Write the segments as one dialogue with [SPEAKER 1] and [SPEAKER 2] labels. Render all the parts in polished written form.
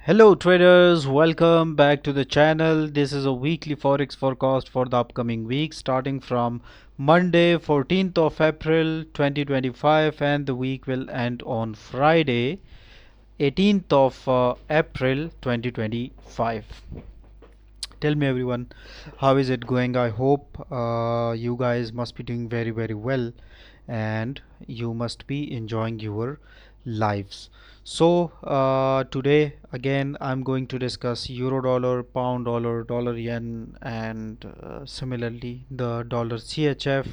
[SPEAKER 1] Hello traders, welcome back to the channel. This is a weekly forex forecast for the upcoming week starting from Monday 14th of April 2025 and the week will end on Friday 18th of April 2025. Tell me everyone, how is it going? I hope you guys must be doing very well and you must be enjoying your lives. So today again I'm going to discuss euro dollar, pound dollar, dollar yen, and similarly the dollar CHF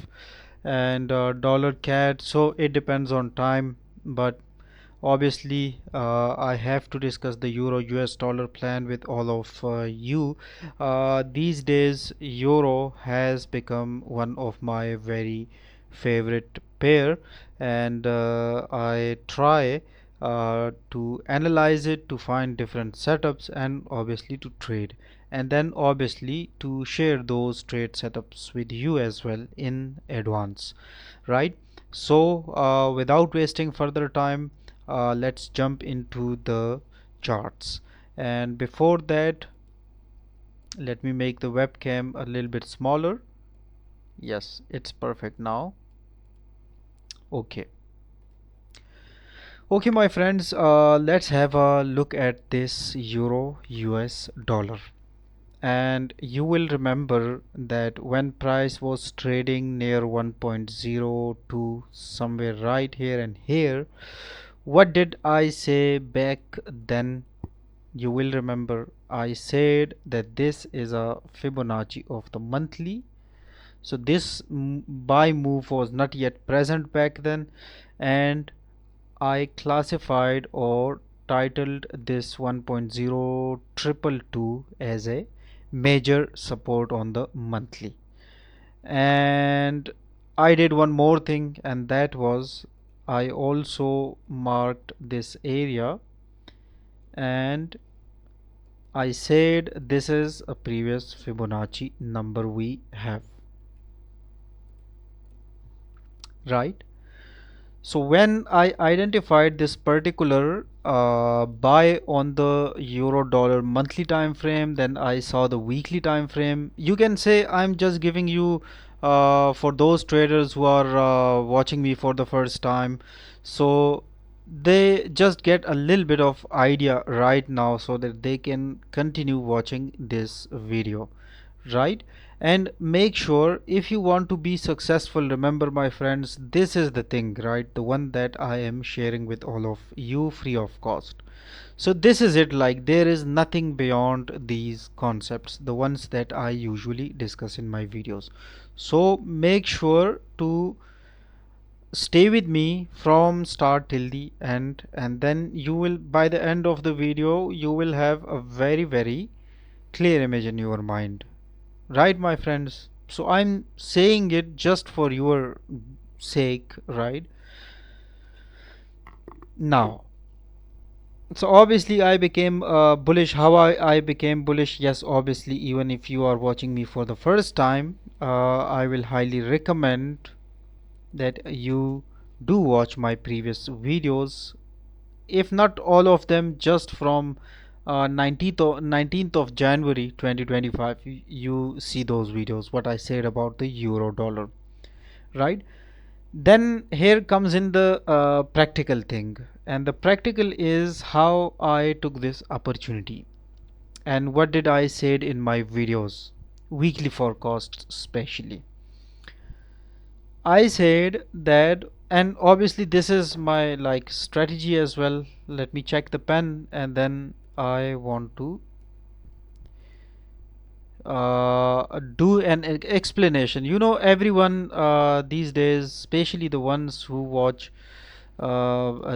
[SPEAKER 1] and dollar CAD. So it depends on time, but obviously I have to discuss the euro US dollar plan with all of you. These days euro has become one of my very favorite pair, and I try to analyze it to find different setups and obviously to trade, and then obviously to share those trade setups with you as well in advance, right? So without wasting further time, let's jump into the charts. And before that, let me make the webcam a little bit smaller. Yes, it's perfect now. Okay. Okay, my friends, let's have a look at this euro US dollar. And you will remember that when price was trading near 1.0 to somewhere right here and here, what did I say back then? You will remember I said that this is a Fibonacci of the monthly. So this buy move was not yet present back then, and I classified or titled this 1.0222 as a major support on the monthly. And I did one more thing, and that was I also marked this area and I said this is a previous Fibonacci number we have, right? So when I identified this particular buy on the euro dollar monthly time frame, then I saw the weekly time frame. You can say I'm just giving you for those traders who are watching me for the first time, so they just get a little bit of idea right now so that they can continue watching this video, right? And make sure, if you want to be successful, remember my friends, this is the thing, right? The one that I am sharing with all of you free of cost. So this is it, like there is nothing beyond these concepts, the ones that I usually discuss in my videos. So make sure to stay with me from start till the end, and then you will, by the end of the video, you will have a very clear image in your mind, right, my friends? So I'm saying it just for your sake, right? Now, so obviously I became bullish. How I became bullish? Yes, obviously, even if you are watching me for the first time, I will highly recommend that you do watch my previous videos, if not all of them, just from 19th of January 2025. You see those videos, what I said about the euro dollar, right? Then here comes in the practical thing, and the practical is how I took this opportunity and what did I said in my videos, weekly forecasts especially. I said that, and obviously this is my like strategy as well. Let me check the pen, and then I want to do an explanation. You know, everyone these days, especially the ones who watch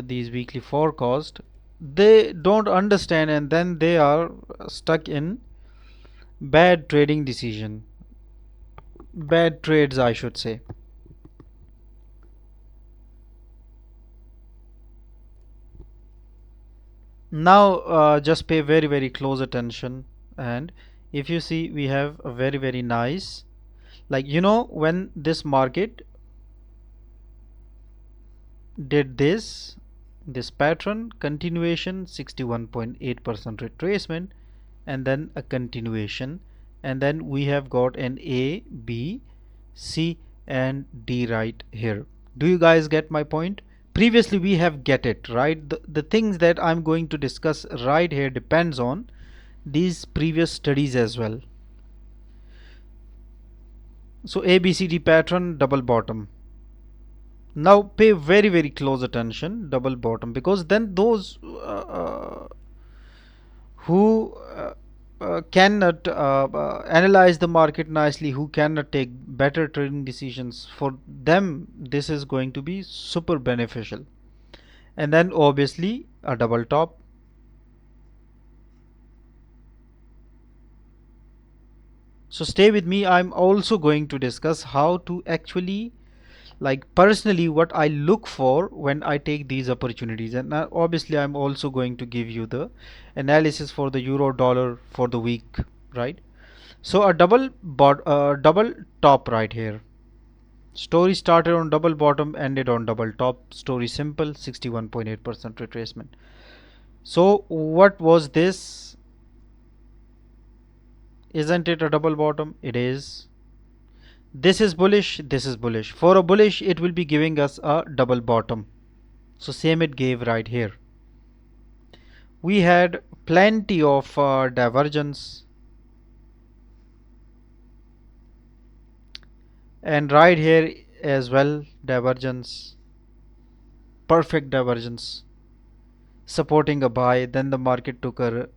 [SPEAKER 1] these weekly forecast, they don't understand, and then they are stuck in bad trading decision, bad trades, I should say. Now just pay very close attention, and if you see, we have a very nice, like, you know, when this market did this, this pattern, continuation, 61.8% retracement, and then a continuation, and then we have got an A, B, C and D right here. Do you guys get my point? Previously we have get it right. The things that I'm going to discuss right here depends on these previous studies as well. So ABCD pattern, double bottom. Now pay very close attention, double bottom, because then those who cannot analyze the market nicely, who cannot take better trading decisions, for them this is going to be super beneficial. And then obviously a double top. So stay with me. I'm also going to discuss how to actually, like, personally what I look for when I take these opportunities, and obviously I'm also going to give you the analysis for the euro dollar for the week, right? So a double top right here. Story started on double bottom, ended on double top. Story simple, 61.8% retracement. So what was this? Isn't it a double bottom? It is. This is bullish, this is bullish. For a bullish, it will be giving us a double bottom. So same it gave right here. We had plenty of divergence, and right here as well divergence, perfect divergence, supporting a buy. Then the market took a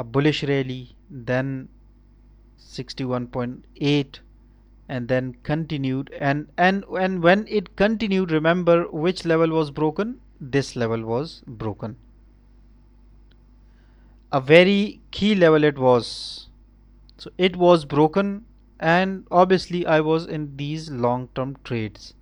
[SPEAKER 1] bullish rally, then 61.8, and then continued, and when it continued, remember which level was broken? This level was broken, a very key level it was. So it was broken, and obviously I was in these long-term trades,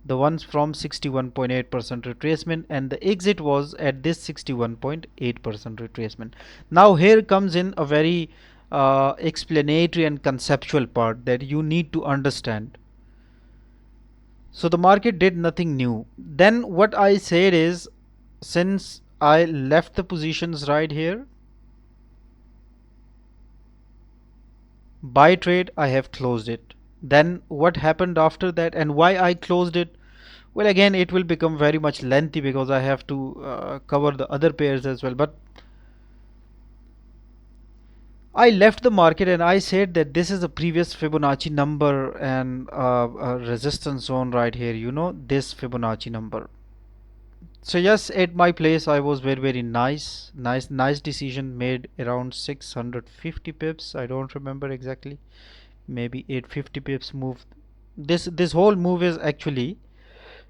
[SPEAKER 1] the ones from 61.8% retracement, and the exit was at this 61.8% retracement. Now here comes in a very explanatory and conceptual part that you need to understand. So the market did nothing new. Then what I said is, since I left the positions right here, buy trade, I have closed it. Then what happened after that and why I closed it? Well, again it will become very much lengthy because I have to cover the other pairs as well. But I left the market and I said that this is a previous Fibonacci number and a resistance zone right here, you know, this Fibonacci number. So yes, at my place I was very nice decision made around 650 pips. I don't remember exactly, maybe 850 pips move. This whole move is actually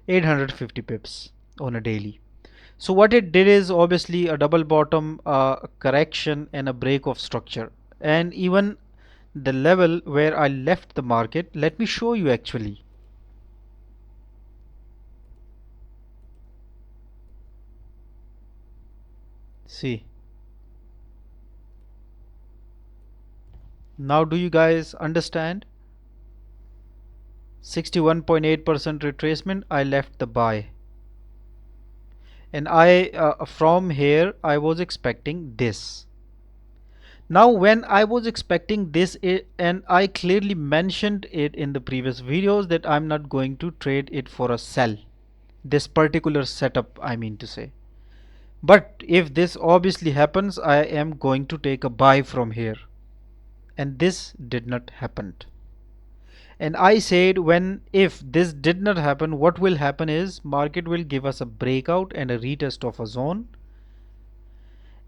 [SPEAKER 1] 850 pips on a daily. So what it did is obviously a double bottom, correction and a break of structure, and even the level where I left the market, let me show you actually. See, now do you guys understand? 61.8% retracement, I left the buy, and I from here I was expecting this. Now when I was expecting this, and I clearly mentioned it in the previous videos that I'm not going to trade it for a sell, this particular setup I mean to say. But if this obviously happens, I am going to take a buy from here, and this did not happen. And I said, when if this did not happen, what will happen is market will give us a breakout and a retest of a zone.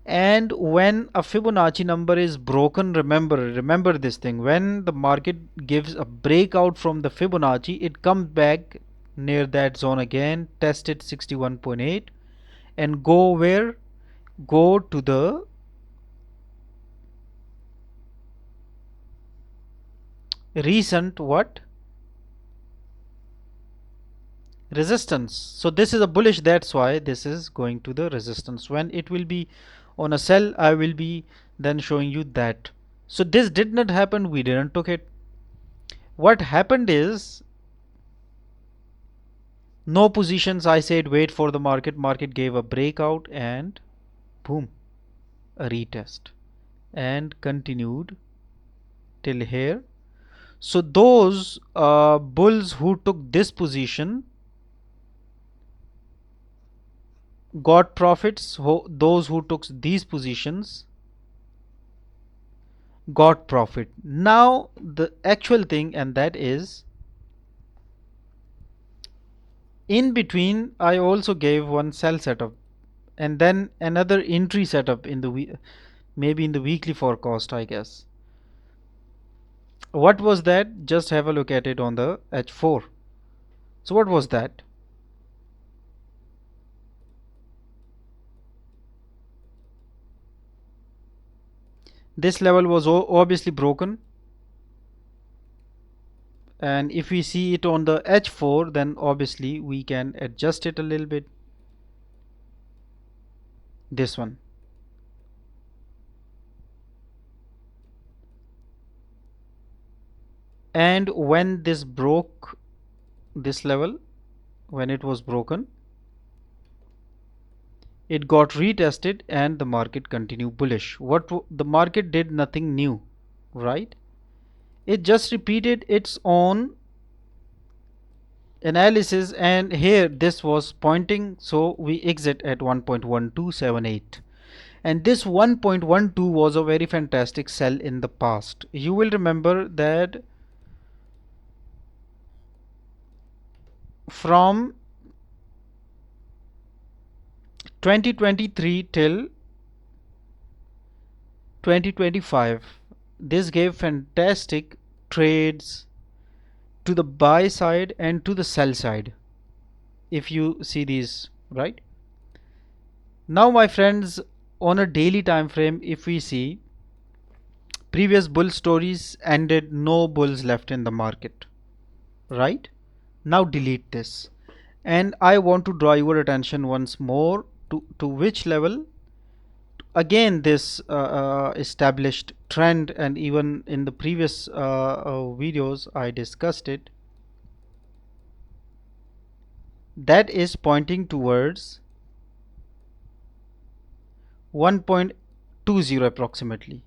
[SPEAKER 1] And when a Fibonacci number is broken, remember this thing, when the market gives a breakout from the Fibonacci, it comes back near that zone again, test it 61.8, and go where? Go to the recent what? Resistance. So this is a bullish, that's why this is going to the resistance. When it will be on a sell, I will be then showing you that. So this did not happen, we didn't took it. What happened is, No positions. I said wait for the market gave a breakout and boom, a retest and continued till here. So those bulls who took this position got profits. Those who took these positions got profit. Now the actual thing, and that is in between I also gave one sell setup and then another entry setup in the maybe in the weekly forecast, I guess. What was that? Just have a look at it on the H4. So what was that? This level was obviously broken, and if we see it on the H4, then obviously we can adjust it a little bit. This one. And when this broke this level, when it was broken, it got retested and the market continued bullish. The market did nothing new, right? It just repeated its own analysis, and here this was pointing, so we exit at 1.1278, and this 1.12 was a very fantastic sell in the past. You will remember that from 2023 till 2025 this gave fantastic trades to the buy side and to the sell side, if you see these, right? Now my friends, on a daily time frame, if we see, previous bull stories ended, no bulls left in the market, right? Now delete this, and I want to draw your attention once more to which level. Again this established trend, and even in the previous videos I discussed it, that is pointing towards 1.20 approximately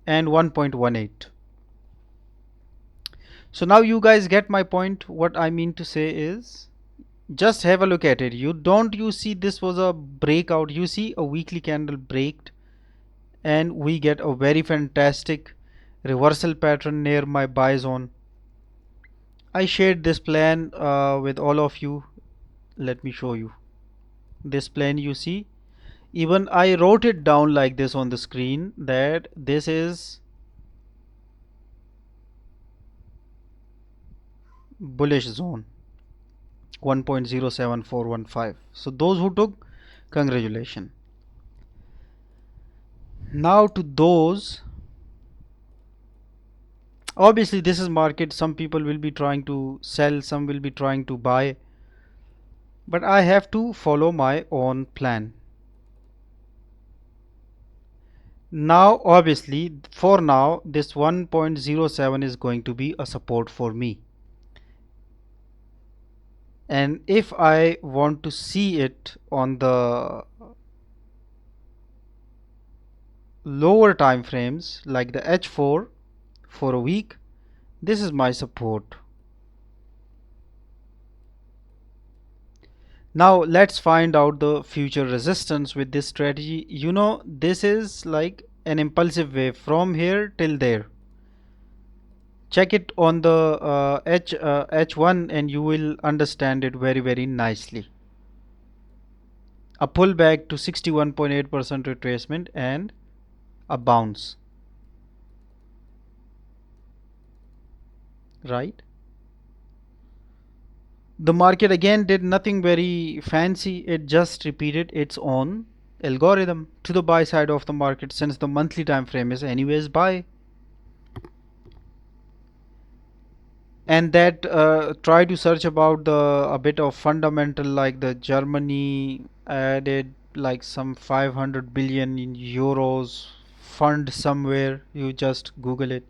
[SPEAKER 1] and 1.18. So now you guys get my point. What I mean to say is, just have a look at it. You see this was a breakout, you see a weekly candle breaked, and we get a very fantastic reversal pattern near my buy zone. I shared this plan with all of you. Let me show you this plan. You see, even I wrote it down like this on the screen, that this is bullish zone 1.07415. so those who took, congratulations. Now to those, obviously this is market, some people will be trying to sell, some will be trying to buy, but I have to follow my own plan. Now obviously for now this 1.07 is going to be a support for me, and if I want to see it on the lower time frames like the H4 for a week, this is my support. Now let's find out the future resistance with this strategy. You know, this is like an impulsive wave from here till there. Check it on the H1 and you will understand it very nicely. A pullback to 61.8% retracement and a bounce, right? The market again did nothing very fancy, it just repeated its own algorithm to the buy side of the market, since the monthly time frame is anyways buy. And that try to search about the a bit of fundamental, like the Germany added like some 500 billion in euros fund somewhere, you just google it,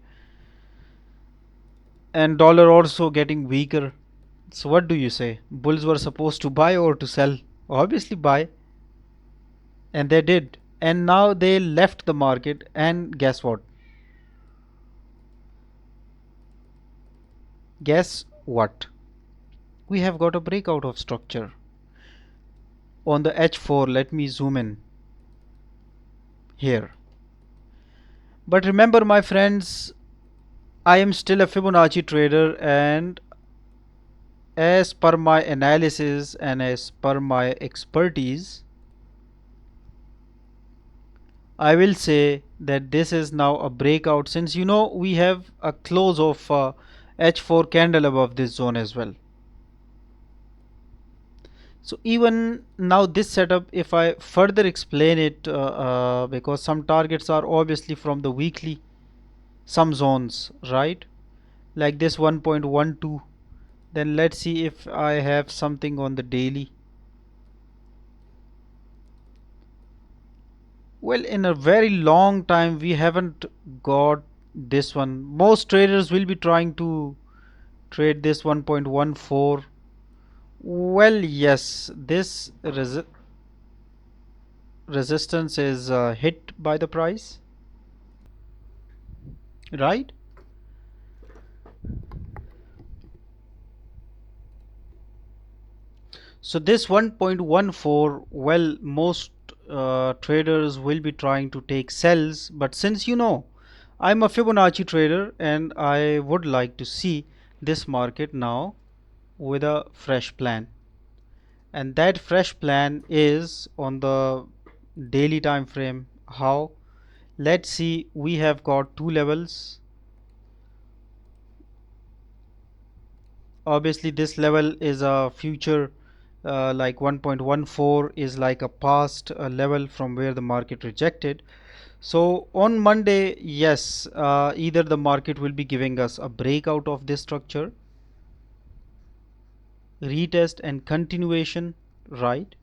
[SPEAKER 1] and dollar also getting weaker. So what do you say? Bulls were supposed to buy or to sell? Obviously buy, and they did. And now they left the market, and guess what? Guess what? We have got a breakout of structure on the H4. Let me zoom in here. But remember, my friends, I am still a Fibonacci trader, and as per my analysis and as per my expertise, I will say that this is now a breakout, since we have a close of H4 candle above this zone as well. So even now this setup, if I further explain it, because some targets are obviously from the weekly, some zones, right? Like this 1.12. Then let's see if I have something on the daily. Well, in a very long time we haven't got this one. Most traders will be trying to trade this 1.14. Well, yes, this resistance is hit by the price, right? So this 1.14, well, most traders will be trying to take sells, but since I'm a Fibonacci trader and I would like to see this market now with a fresh plan, and that fresh plan is on the daily time frame. How? Let's see, we have got two levels. Obviously this level is a future, like 1.14 is like a past level from where the market rejected. So on Monday, yes, either the market will be giving us a breakout of this structure, retest and continuation, right?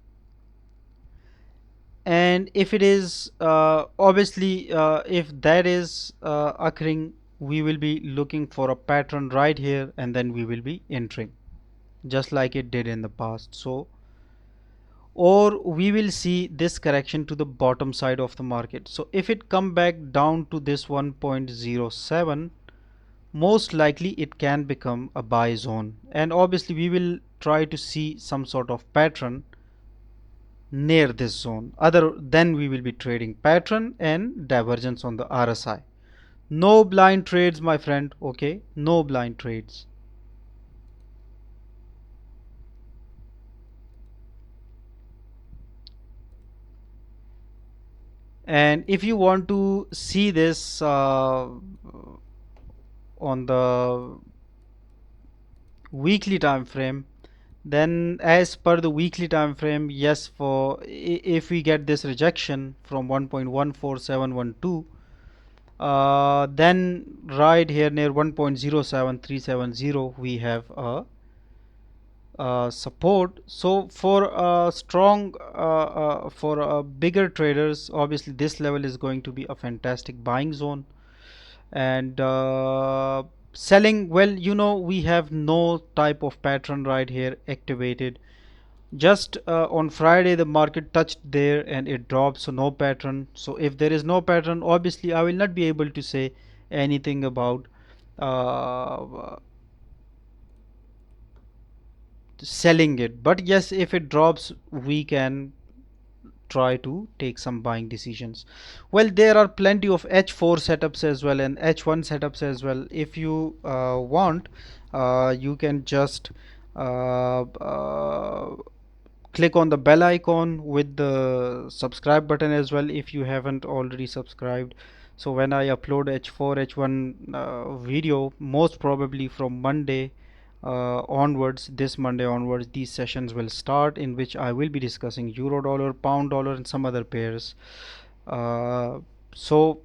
[SPEAKER 1] And if it is obviously if that is occurring, we will be looking for a pattern right here, and then we will be entering just like it did in the past. So, or we will see this correction to the bottom side of the market. So if it come back down to this 1.07, most likely it can become a buy zone, and obviously we will try to see some sort of pattern near this zone. Other then we will be trading pattern and divergence on the RSI. No blind trades, my friend. Okay, no blind trades. And if you want to see this on the weekly time frame, then as per the weekly time frame, yes, for if we get this rejection from 1.14712, then right here near 1.07370 we have a support. So for strong for bigger traders, obviously this level is going to be a fantastic buying zone. And selling, well, we have no type of pattern right here activated. Just on Friday the market touched there and it dropped, so no pattern. So if there is no pattern, obviously I will not be able to say anything about uh, selling it. But yes, if it drops, we can try to take some buying decisions. Well, there are plenty of H4 setups as well and H1 setups as well. If you want, you can just uh, uh, click on the bell icon with the subscribe button as well if you haven't already subscribed. So when I upload H4 H1 video, most probably from Monday onwards, this Monday onwards, these sessions will start, in which I will be discussing euro dollar, pound dollar and some other pairs. So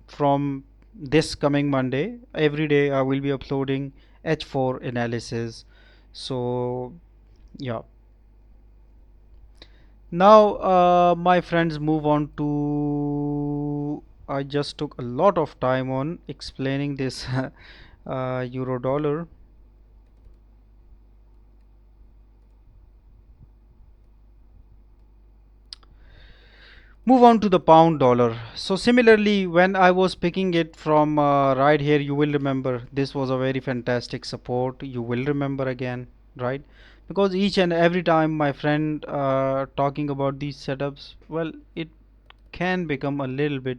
[SPEAKER 1] from this coming Monday, every day I will be uploading H4 analysis. So yeah. Now, my friends, move on to. I just took a lot of time on explaining this euro dollar. Move on to the pound dollar. So similarly, when I was picking it from right here, you will remember this was a very fantastic support. You will remember again, right? Because each and every time my friend talking about these setups, well, it can become a little bit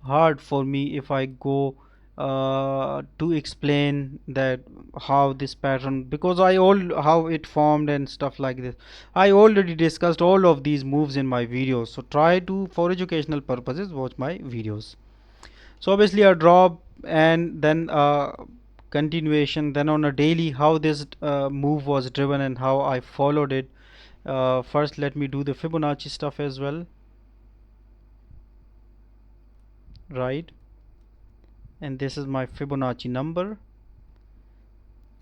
[SPEAKER 1] hard for me if I go to explain that how this pattern, because I all how it formed and stuff like this. I already discussed all of these moves in my videos, so try to, for educational purposes, watch my videos. So obviously a drop and then continuation, then on a daily how this move was driven and how I followed it. First let me do the Fibonacci stuff as well, right? And this is my Fibonacci number,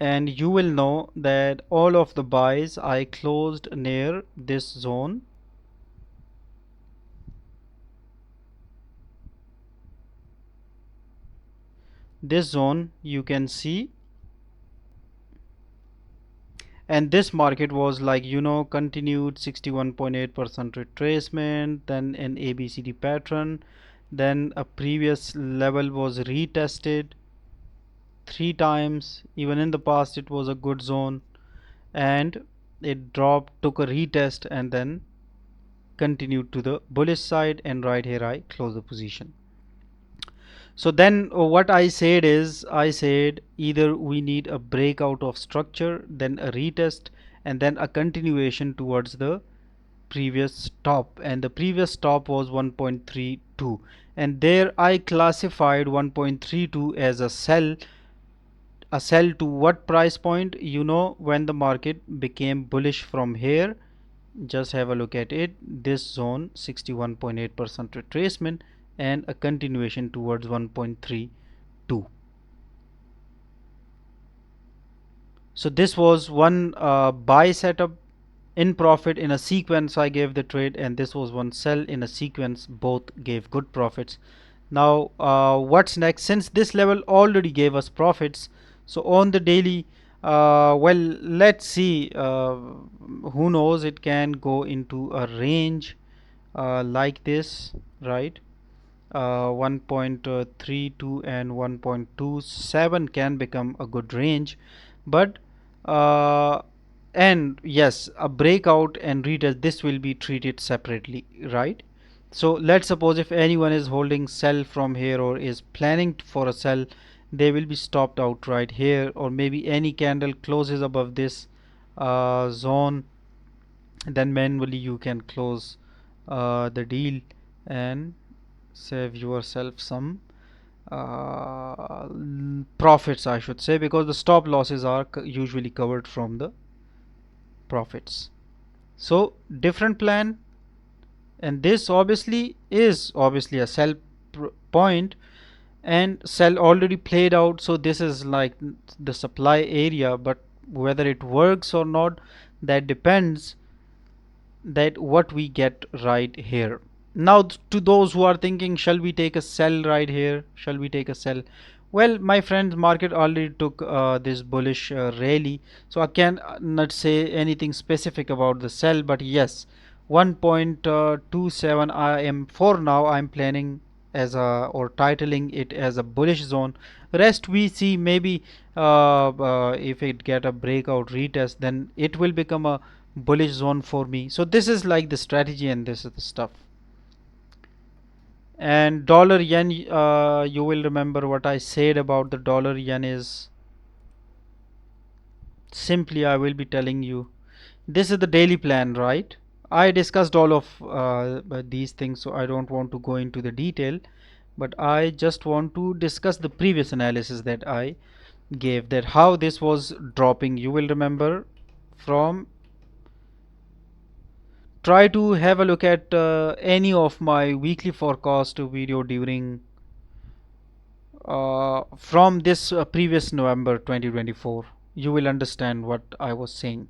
[SPEAKER 1] and you will know that all of the buys I closed near this zone. This zone you can see, and this market was like, you know, continued 61.8% retracement, then an ABCD pattern, then a previous level was retested 3 times. Even in the past it was a good zone, and it dropped, took a retest, and then continued to the bullish side, and right here I close the position. So then what I said is, I said either we need a breakout of structure, then a retest, and then a continuation towards the previous top, and the previous top was 1.32, and there I classified 1.32 as a sell. A sell to what price point? You know, when the market became bullish from here, just have a look at it, this zone 61.8% retracement and a continuation towards 1.32. So this was one buy setup in profit in a sequence. I gave the trade, and this was one sell in a sequence, both gave good profits. Now what's next? Since this level already gave us profits, so on the daily, well, let's see, who knows, it can go into a range like this, right? 1.32 and 1.27 can become a good range, but uh, and yes, a breakout and retest, this will be treated separately, right? So let's suppose if anyone is holding sell from here or is planning for a sell, they will be stopped out right here, or maybe any candle closes above this zone, then manually you can close the deal and save yourself some profits, I should say, because the stop losses are usually covered from the profits. So different plan, and this obviously is obviously a sell point, and sell already played out, so this is like the supply area, but whether it works or not, that depends that what we get right here. Now to those who are thinking, shall we take a sell right here, shall we take a sell? Well, my friends, market already took this bullish rally, so I can not say anything specific about the sell, but yes, 1.27 I am, for now I'm planning as a, or titling it as a bullish zone. Rest we see, maybe if it get a breakout retest, then it will become a bullish zone for me. So this is like the strategy, and this is the stuff. And dollar yen, you will remember what I said about the dollar yen is simply, I will be telling you, this is the daily plan, right? I discussed all of these things, so I don't want to go into the detail, but I just want to discuss the previous analysis that I gave, that how this was dropping. You will remember from, try to have a look at any of my weekly forecast video during from this previous November 2024. You will understand what I was saying.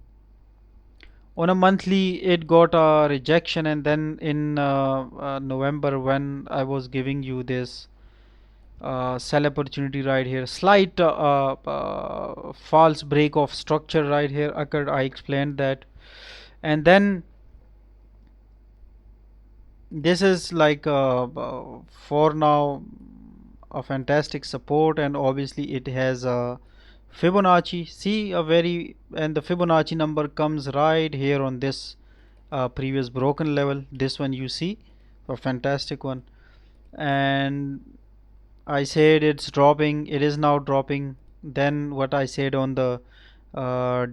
[SPEAKER 1] On a monthly it got a rejection, and then in November, when I was giving you this sell opportunity right here, slight false break of structure right here occurred. I explained that, and then This is like for now a fantastic support, and obviously it has a Fibonacci. See a very, and the Fibonacci number comes right here on this previous broken level. This one you see, a fantastic one. And I said it's dropping, it is now dropping. Then what I said on the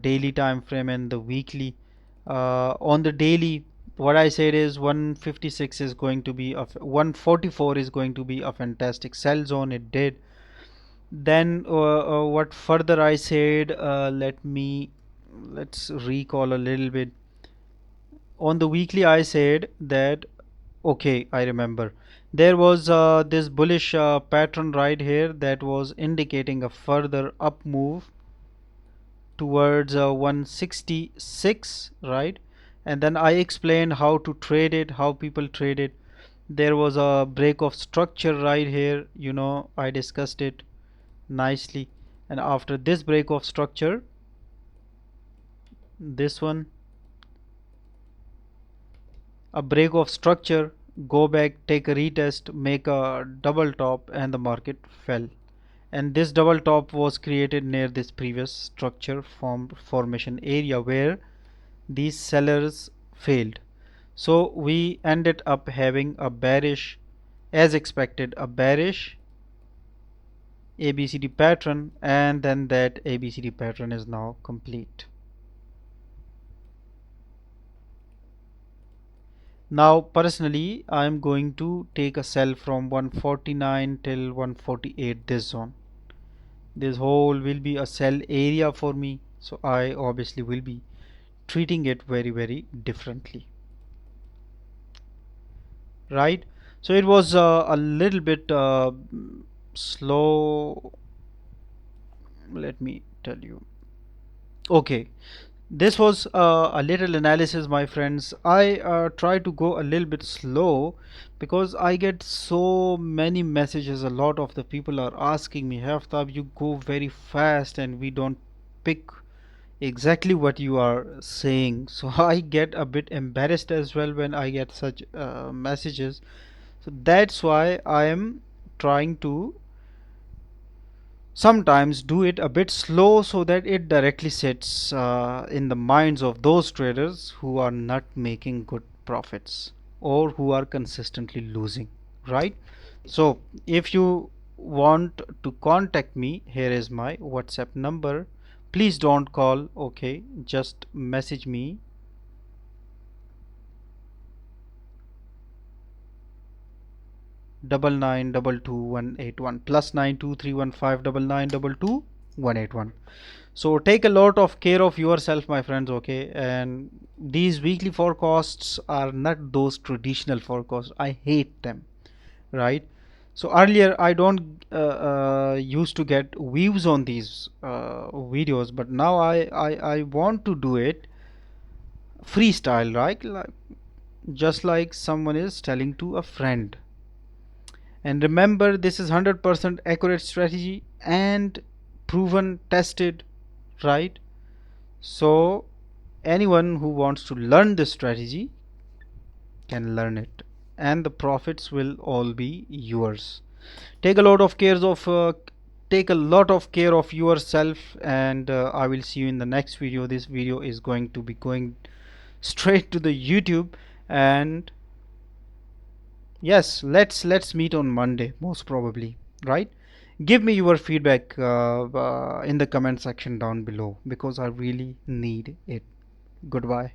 [SPEAKER 1] daily time frame and the weekly, on the daily, what I said is 156 is going to be 144 is going to be a fantastic sell zone. It did. Then what further I said, let's recall a little bit. On the weekly I said that, okay, I remember, there was this bullish pattern right here that was indicating a further up move towards 166, right? And then I explained how to trade it, how people trade it. There was a break of structure right here, I discussed it nicely. And after this break of structure, this one, a break of structure, go back, take a retest, make a double top, and the market fell. And this double top was created near this previous structure formation area where these sellers failed. So we ended up having a bearish, as expected, a bearish ABCD pattern, and then that ABCD pattern is now complete. Now personally I am going to take a sell from 149 till 148, this zone. This whole will be a sell area for me, so I obviously will be treating it very differently, right? So it was a little bit slow, let me tell you. Okay, this was a little analysis, my friends. I try to go a little bit slow because I get so many messages. A lot of the people are asking me, Haftab, you go very fast and we don't pick exactly what you are saying. So I get a bit embarrassed as well when I get such messages. So that's why I am trying to sometimes do it a bit slow so that it directly sits in the minds of those traders who are not making good profits or who are consistently losing, right? So if you want to contact me, here is my WhatsApp number. Please don't call, okay, just message me. +922 181 +923159922 181. So take a lot of care of yourself, my friends, okay? And these weekly forecasts are not those traditional forecasts. I hate them, right? So earlier I don't used to get views on these videos, but now I want to do it freestyle, right? Just like someone is telling to a friend. And remember, this is 100% accurate strategy and proven, tested, right? So anyone who wants to learn this strategy can learn it, and the profits will all be yours. Take a lot of care of yourself, and I will see you in the next video. This video is going to be going straight to the YouTube, and yes, let's meet on Monday, most probably, right? Give me your feedback in the comment section down below because I really need it. Goodbye.